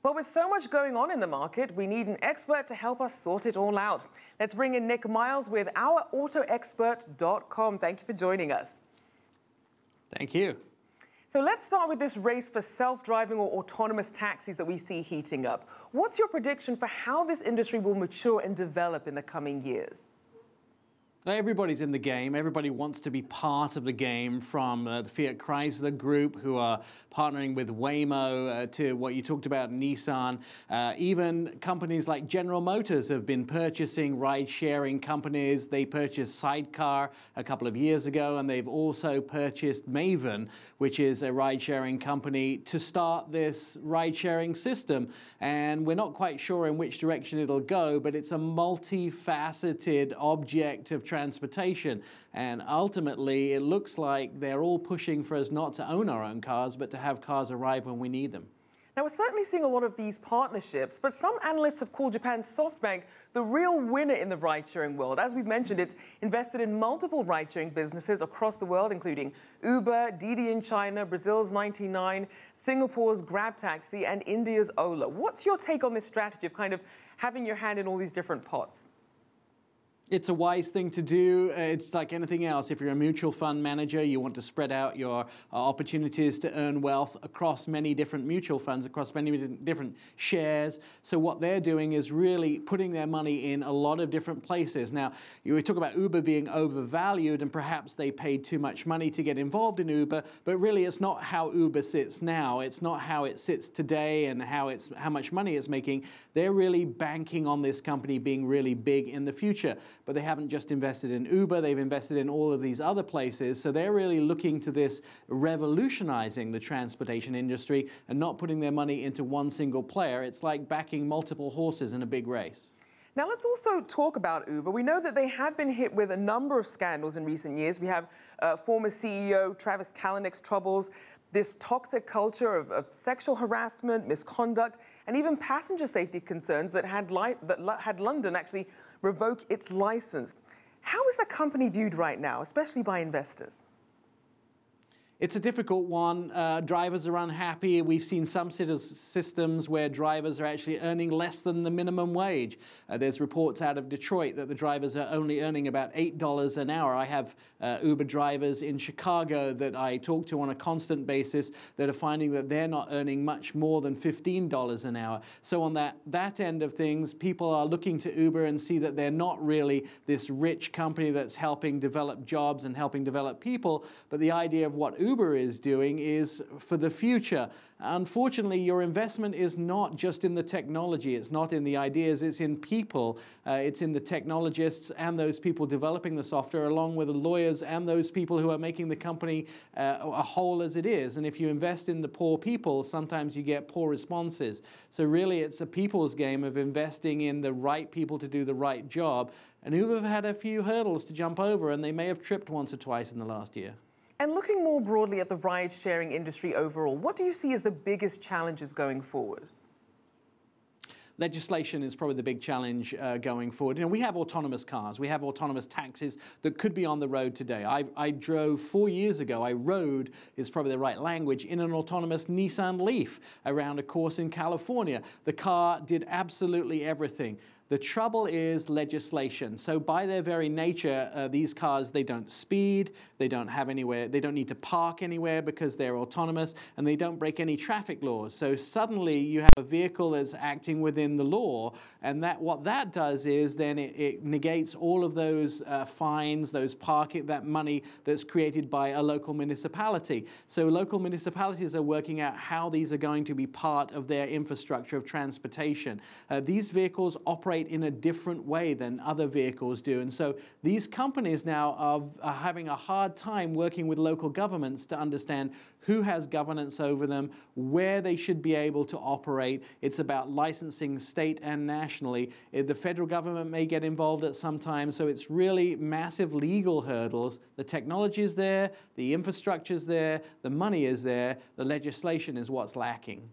Well, with so much going on in the market, we need an expert to help us sort it all out. Let's bring in Nik Miles with OurAutoExpert.com. Thank you for joining us. Thank you. So let's start with this race for self-driving or autonomous taxis that we see heating up. What's your prediction for how this industry will mature and develop in the coming years? Everybody's in the game. Everybody wants to be part of the game, from the Fiat Chrysler group, who are partnering with Waymo, to what you talked about, Nissan. Even companies like General Motors have been purchasing ride-sharing companies. They purchased Sidecar a couple of years ago, and they've also purchased Maven, which is a ride-sharing company, to start this ride-sharing system. And we're not quite sure in which direction it'll go, but it's a multifaceted object of transportation, and ultimately it looks like they're all pushing for us not to own our own cars, but to have cars arrive when we need them. Now, we're certainly seeing a lot of these partnerships, but some analysts have called Japan's SoftBank the real winner in the ride-sharing world. As we've mentioned, it's invested in multiple ride-sharing businesses across the world, including Uber, Didi in China, Brazil's 99, Singapore's Grab Taxi, and India's Ola. What's your take on this strategy of kind of having your hand in all these different pots? It's a wise thing to do. It's like anything else. If you're a mutual fund manager, you want to spread out your opportunities to earn wealth across many different mutual funds, across many different shares. So what they're doing is really putting their money in a lot of different places. Now, we talk about Uber being overvalued, and perhaps they paid too much money to get involved in Uber, but really it's not how Uber sits now. It's not how it sits today and how much money it's making. They're really banking on this company being really big in the future. But they haven't just invested in Uber, they've invested in all of these other places. So they're really looking to this revolutionizing the transportation industry and not putting their money into one single player. It's like backing multiple horses in a big race. Now, let's also talk about Uber. We know that they have been hit with a number of scandals in recent years. We have former CEO Travis Kalanick's troubles, this toxic culture of sexual harassment, misconduct, and even passenger safety concerns that had London actually revoke its license. How is the company viewed right now, especially by investors? It's a difficult one. Drivers are unhappy. We've seen some systems where drivers are actually earning less than the minimum wage. There's reports out of Detroit that the drivers are only earning about $8 an hour. I have Uber drivers in Chicago that I talk to on a constant basis that are finding that they're not earning much more than $15 an hour. So on that end of things, people are looking to Uber and see that they're not really this rich company that's helping develop jobs and helping develop people, but the idea of what Uber is doing is for the future. Unfortunately, your investment is not just in the technology, it's not in the ideas, it's in people. It's in the technologists and those people developing the software, along with the lawyers and those people who are making the company a whole as it is. And if you invest in the poor people, sometimes you get poor responses. So really, it's a people's game of investing in the right people to do the right job. And Uber have had a few hurdles to jump over, and they may have tripped once or twice in the last year. And looking more broadly at the ride-sharing industry overall, what do you see as the biggest challenges going forward? Legislation is probably the big challenge going forward. You know, we have autonomous cars, we have autonomous taxis that could be on the road today. I drove 4 years ago, I rode, is probably the right language, in an autonomous Nissan Leaf around a course in California. The car did absolutely everything. The trouble is legislation. So by their very nature, these cars, they don't speed, they don't have anywhere, they don't need to park anywhere because they're autonomous, and they don't break any traffic laws. So suddenly you have a vehicle that's acting within the law, and what that does is then it negates all of those fines, those parking, that money that's created by a local municipality. So local municipalities are working out how these are going to be part of their infrastructure of transportation. These vehicles operate in a different way than other vehicles do. And so these companies now are having a hard time working with local governments to understand who has governance over them, where they should be able to operate. It's about licensing state and nationally. The federal government may get involved at some time, so it's really massive legal hurdles. The technology is there, the infrastructure is there, the money is there, the legislation is what's lacking.